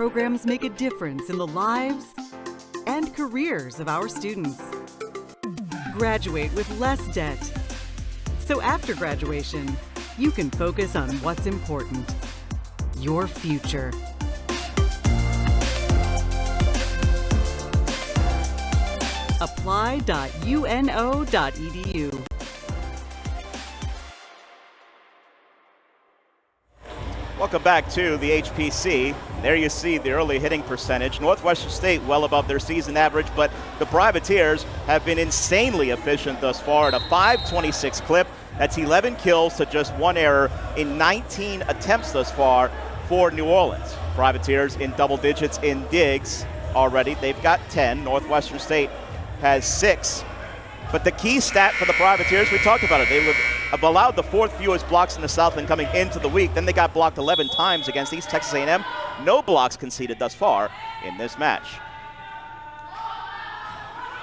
programs make a difference in the lives and careers of our students. Graduate with less debt, so after graduation, you can focus on what's important, your future. Apply.uno.edu. Welcome back to the HPC. There you see the early hitting percentage. Northwestern State well above their season average, but the Privateers have been insanely efficient thus far at a .526 clip. That's 11 kills to just 1 error in 19 attempts thus far for New Orleans. Privateers in double digits in digs already. They've got 10. Northwestern State has 6. But the key stat for the Privateers, we talked about it. They have allowed the 4th fewest blocks in the Southland coming into the week. Then they got blocked 11 times against East Texas A&M. No blocks conceded thus far in this match.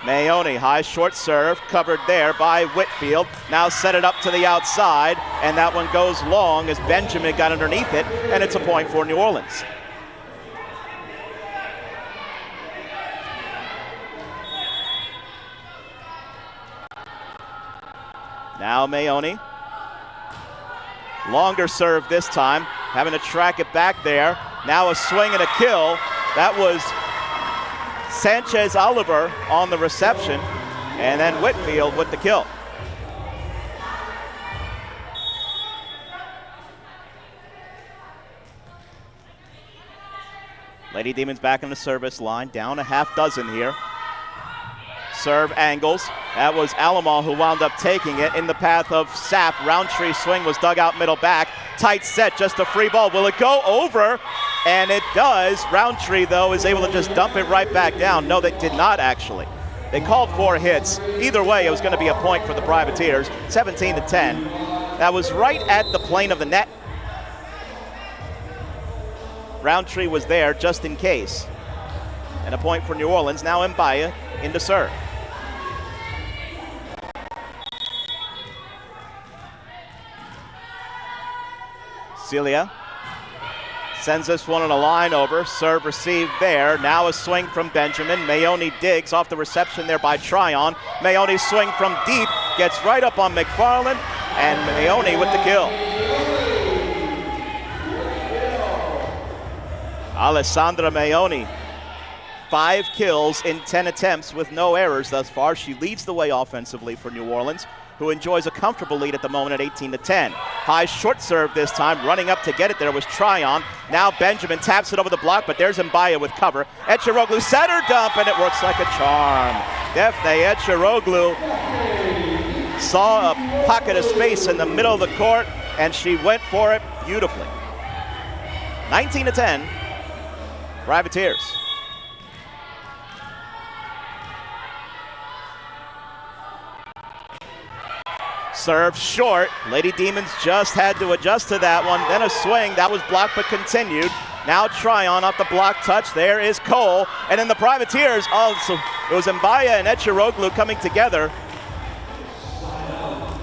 Mayoni, high short serve, covered there by Whitfield. Now set it up to the outside, and that one goes long as Benjamin got underneath it, and it's a point for New Orleans. Now Mayoni. Longer serve this time, having to track it back there. Now a swing and a kill. That was Sanchez Oliver on the reception, and then Whitfield with the kill. Lady Demons back in the service line, down a half dozen here. Serve angles. That was Alamo who wound up taking it in the path of Sapp. Roundtree swing was dug out middle back. Tight set, just a free ball. Will it go over? And it does. Roundtree, though, is able to just dump it right back down. No, they did not actually. They called 4 hits. Either way, it was going to be a point for the Privateers. 17-10. That was right at the plane of the net. Roundtree was there just in case. And a point for New Orleans. Now Mbaya into serve. Celia sends this one on a line over. Serve received there. Now a swing from Benjamin. Mayoni digs off the reception there by Tryon. Mayoni swing from deep. Gets right up on McFarland. And Mayoni with the kill. Alessandra Mayoni. 5 kills in 10 attempts with no errors thus far. She leads the way offensively for New Orleans, who enjoys a comfortable lead at the moment at 18-10. High short serve this time. Running up to get it there was Tryon. Now Benjamin taps it over the block, but there's Mbaya with cover. Eciroglu center dump, and it works like a charm. Defne Eciroglu saw a pocket of space in the middle of the court, and she went for it beautifully. 19-10, Privateers. Serve short. Lady Demons just had to adjust to that one. Then a swing. That was blocked but continued. Now Tryon off the block touch. There is Cole. And then the Privateers. Also, it was Mbaya and Eciroglu coming together.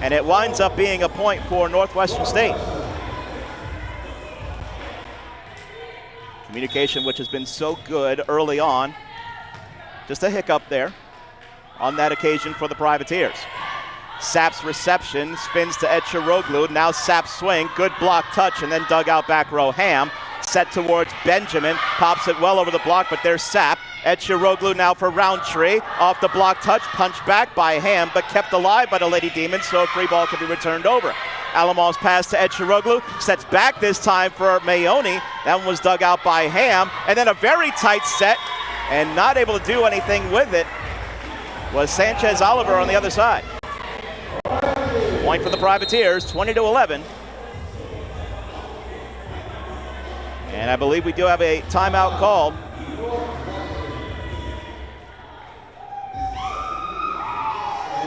And it winds up being a point for Northwestern State. Communication, which has been so good early on. Just a hiccup there on that occasion for the Privateers. Sapp's reception spins to Eciroglu. Now Sapp swing, good block touch, and then dug out back row Ham. Set towards Benjamin, pops it well over the block, but there's Sapp. Eciroglu now for Roundtree. Off the block touch, punched back by Ham, but kept alive by the Lady Demons, so a free ball could be returned over. Alamon's pass to Eciroglu, sets back this time for Mayoni. That one was dug out by Ham, and then a very tight set, and not able to do anything with it was Sanchez Oliver on the other side. Point for the Privateers, 20-11. And I believe we do have a timeout called.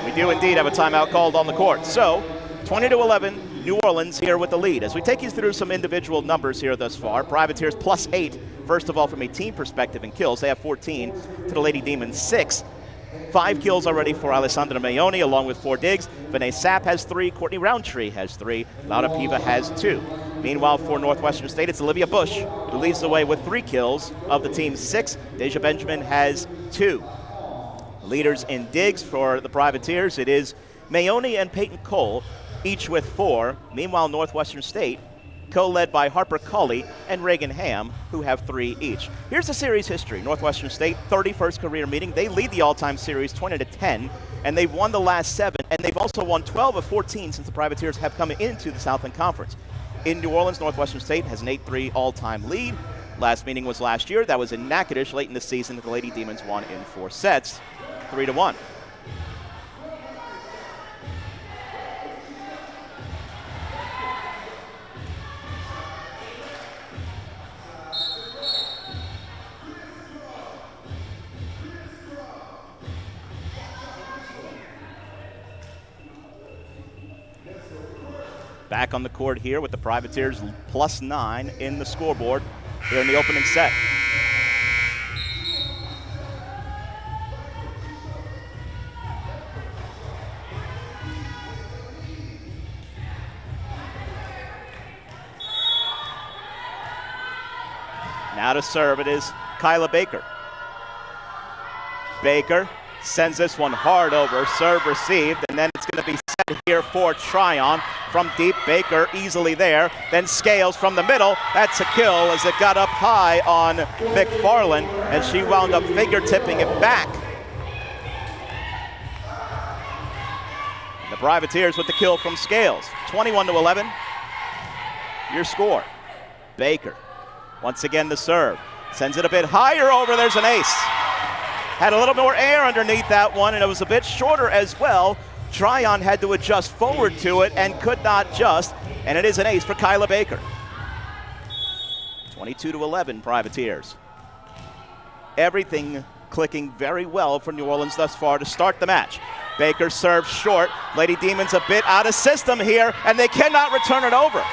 We do indeed have a timeout called on the court. So, 20-11, New Orleans here with the lead. As we take you through some individual numbers here thus far, Privateers +8. First of all, from a team perspective in kills, they have 14 to the Lady Demons 6. 5 kills already for Alessandra Mayoni, along with 4 digs. Vinay Sapp has 3. Courtney Roundtree has 3. Laura Piva has 2. Meanwhile, for Northwestern State, it's Olivia Bush who leads the way with 3 kills of the team's 6. Deja Benjamin has 2. Leaders in digs for the Privateers, it is Mayoni and Peyton Cole, each with 4. Meanwhile, Northwestern State, co-led by Harper Colley and Reagan Ham, who have 3 each. Here's the series history. Northwestern State, 31st career meeting. They lead the all-time series 20-10, and they've won the last 7, and they've also won 12 of 14 since the Privateers have come into the Southland Conference. In New Orleans, Northwestern State has an 8-3 all-time lead. Last meeting was last year. That was in Natchitoches late in the season that the Lady Demons won in 4 sets, 3-1. Back on the court here with the Privateers +9 in the scoreboard here in the opening set. Now to serve, it is Kyla Baker. Baker sends this one hard over, serve received, and then it's going to be set here for Tryon from deep. Baker easily there, then Scales from the middle. That's a kill as it got up high on McFarland, and she wound up finger-tipping it back. The Privateers with the kill from Scales. 21-11, your score. Baker, once again the serve. Sends it a bit higher over, there's an ace. Had a little more air underneath that one, and it was a bit shorter as well. Tryon had to adjust forward to it and could not just, and it is an ace for Kyla Baker. 22-11, Privateers. Everything clicking very well for New Orleans thus far to start the match. Baker serves short. Lady Demons a bit out of system here, and they cannot return it over.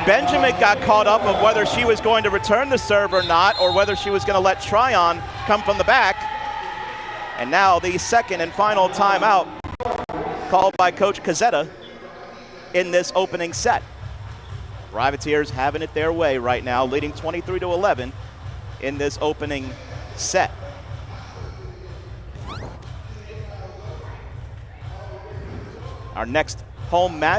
Benjamin got caught up of whether she was going to return the serve or not, or whether she was going to let Tryon come from the back. And now the second and final timeout called by Coach Cazzetta in this opening set. Privateers having it their way right now, leading 23-11 in this opening set. Our next home match